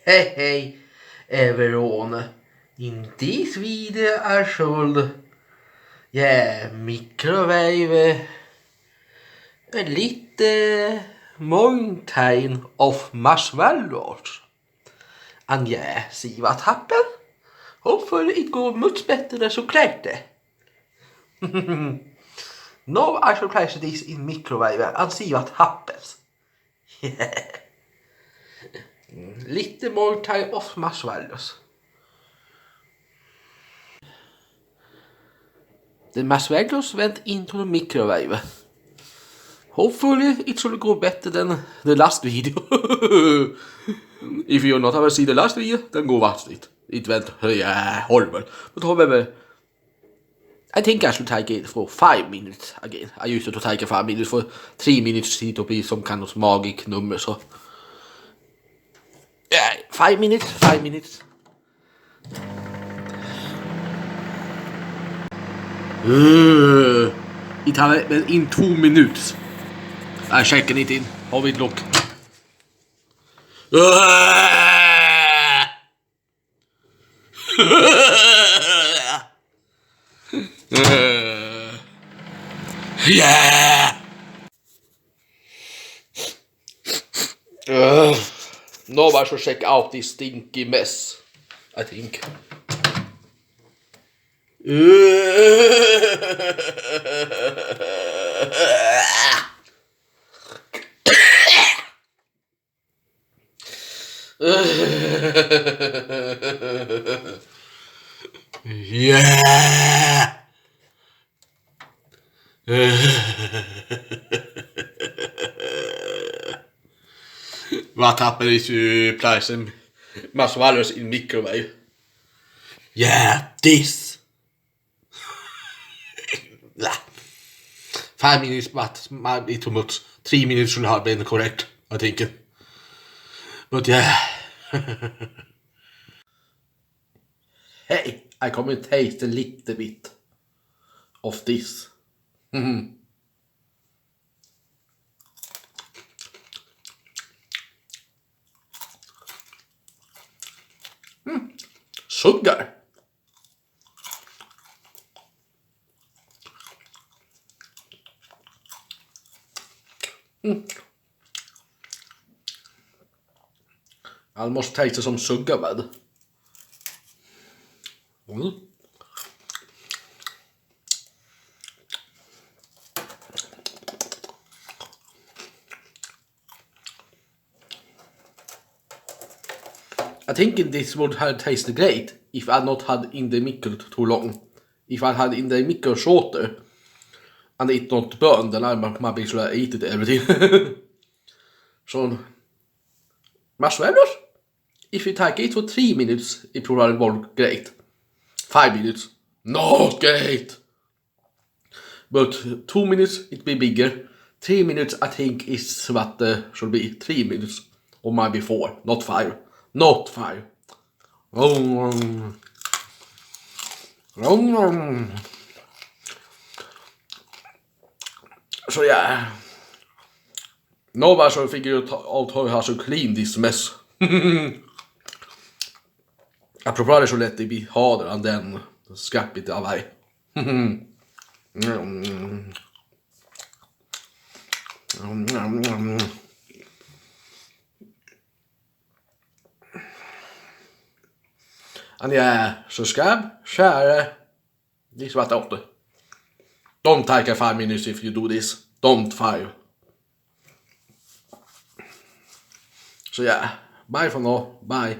Hey, hey, everyone. In this video I showed, microwave a little mountain of marshmallows. And see what happened? Hopefully it goes much better than chocolate. Now I shall place this in microwave and see what happens. Little mountain of marshmallows. The marshmallows went into the microwave. Hopefully it should go better than the last video. If you not ever see the last video, then go watch it. It went horrible. But however, I think I should take it for 5 minutes again. I used to take it 5 minutes. For 3 minutes it to be some kind of magic number. So 5 minutes, 5 minutes. It happened in 2 minutes. I'm checking it in. How it look. Yeah. Now I should check out this stinky mess, I think. Yeah. What happened if you place some marshmallows in microwave? Yeah, this. 5 minutes, but might be too much. 3 minutes should have been correct, I think. But Hey, I come and taste a little bit of this. Sugar. Almost tastes som sugarbud. I think this would have tasted great if I not had in the micro too long. If I had in the micro shorter and it not burned, then I maybe should have eaten everything. So marshmallows, if you take it for 3 minutes, it probably won't great. 5 minutes, not great. But 2 minutes, it be bigger. 3 minutes, I think, is what should be 3 minutes. Or maybe 4, not 5. Not 5. So now I shall figure out how to clean this mess. I probably should let it be harder and then scrap it away. And subscribe, share. This is what I do. Don't take 5 minutes if you do this. Don't 5. So bye for now. Bye.